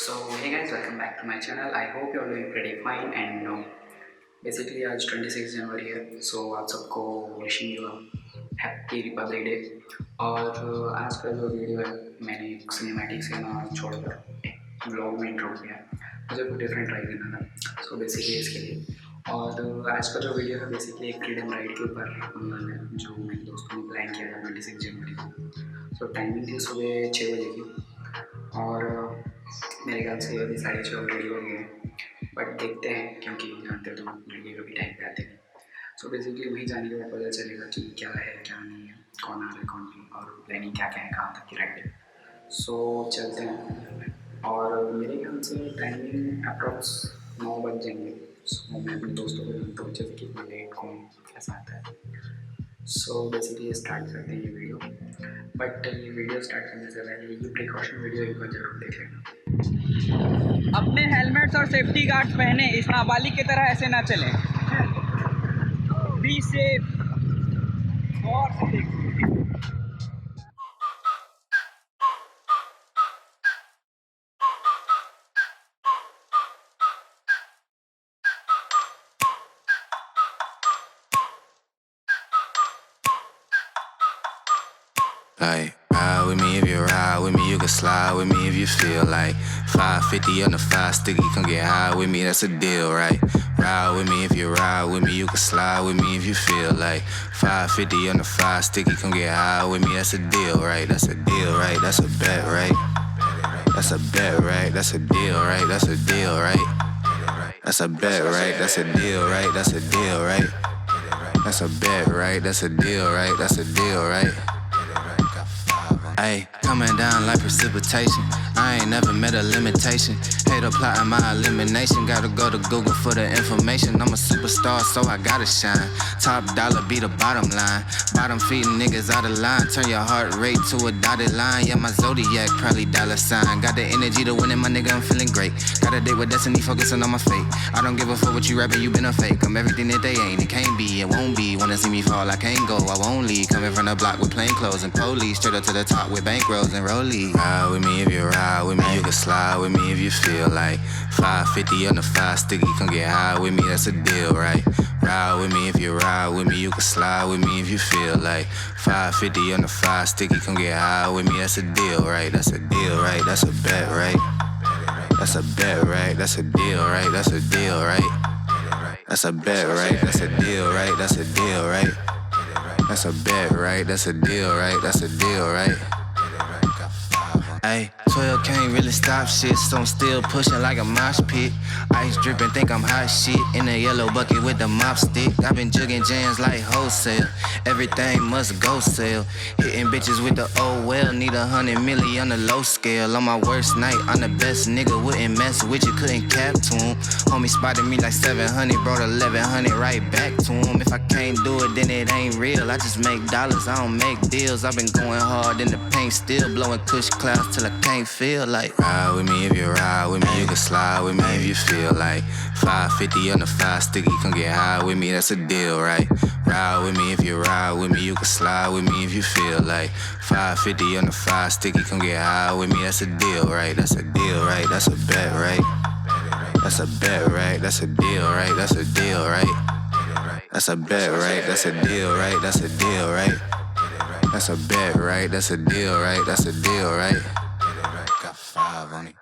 So hey guys, welcome back to my channel. I hope you're doing pretty fine and basically आज 26 जनवरी है, so आप सबको wishing you happy Republic day. और आज का जो वीडियो है मैंने एक सिनेमैटिक सिनेमा छोड़कर एक व्लॉग में इंट्रो किया है। मुझे कुछ डिफरेंट ट्राई करना था, सो बेसिकली इसके लिए। और आज का जो वीडियो है बेसिकली एक फ्रीडम राइड के ऊपर है जो मेरे दोस्तों ने प्लान किया था 26 जनवरी को। सो टाइमिंग थी सुबह 6 बजे की और मेरे ख्याल से अभी 6:30 ऑलरेडी हो गए हैं, बट देखते हैं क्योंकि जानते तो लड़के कभी टाइम पे आते हैं। सो बेसिकली वहीं जाने के बाद पता चलेगा कि क्या है क्या नहीं है, कौन आ रहा है कौन नहीं, और प्लानिंग क्या क्या है, कहाँ तक की राइड है। सो चलते हैं और मेरे ख्याल से टाइमिंग अप्रॉक्स 9 बज जाएंगे। सो मैं अपने दोस्तों को जानता हूँ जैसे कितना लेट कौन कैसा आता है। सो बेसिकली स्टार्ट करते हैं ये वीडियो, बट ये वीडियो स्टार्ट करने से पहले ये प्रिकॉशन वीडियो एक बार जरूर देख लेना। अपने हेलमेट्स और सेफ्टी गार्ड्स पहने, इस नाबालिग की तरह ऐसे ना चलें। Be safe. और Like, ride with me if you ride with me, you can slide with me if you feel like 550 on the 5 sticky, come get high with me, that's a deal, right? Ride with me if you ride with me, you can slide with me if you feel like 550 on the 5 sticky, come get high with me, that's a deal, right? That's a deal, right? That's a bet, right? That's a bet, right? That's a deal, right? That's a deal, right? That's a bet, right? That's a deal, right? That's a deal, right? That's a bet, right? That's a deal, right? That's a deal, right? Ayy, coming down like precipitation. I ain't never met a limitation. Hater plotting my elimination. Gotta go to Google for the information. I'm a superstar, so I gotta shine. Top dollar be the bottom line. Bottom feeding niggas out of line. Turn your heart rate to a dotted line. Yeah, my zodiac probably dollar sign. Got the energy to win it, my nigga, I'm feeling great. Got a date with destiny, focusing on my fate. I don't give a fuck what you rapping, you been a fake. I'm everything that they ain't, it can't be, it won't be. Wanna see me fall, I can't go, I won't leave. Coming from the block with plain clothes and police. Straight up to the top with bankrolls and rollies. Ride with me if you ride with me, you can slide with me if you feel like 550 on the 5 sticky, come get high with me, that's a deal, right? Ride with me if you ride with me, you can slide with me if you feel like 550 on the 5 sticky, come get high with me, that's a deal, right? That's a deal, right? That's a bet, right? That's a bet, right? That's a deal, right? That's a deal, right? That's a bet, right? That's a deal, right? That's a deal, right? That's a bet, right? That's a deal, right? That's a deal, right? Ayy, 12 can't really stop shit, so I'm still pushing like a mosh pit. Ice dripping, think I'm hot shit. In a yellow bucket with the mop stick. I've been jugging jams like wholesale. Everything must go sell. Hitting bitches with the oh well. Need 100 million on the low scale. On my worst night, I'm the best nigga. Wouldn't mess with you, couldn't cap to him. Homie spotted me like 700, brought 1100 right back to him. If I can't do it, then it ain't real. I just make dollars, I don't make deals. I've been going hard in the paint, still blowing kush clouds till I can't feel like. Ride with me if you ride with me, you can slide with me if you feel like 550 on the 5 sticky, come get high with me, that's a deal, right? Ride with me if you ride with me, you can slide with me if you feel like 550 on the 5 sticky, come get high with me, that's a deal, right? That's a deal, right? That's a bet, right? That's a bet, right? That's a deal, right? That's a deal, right? That's a bet, right? That's a deal, right? That's a deal, right? That's a bet, right? That's a deal, right? That's a deal, right? Got 5 on it.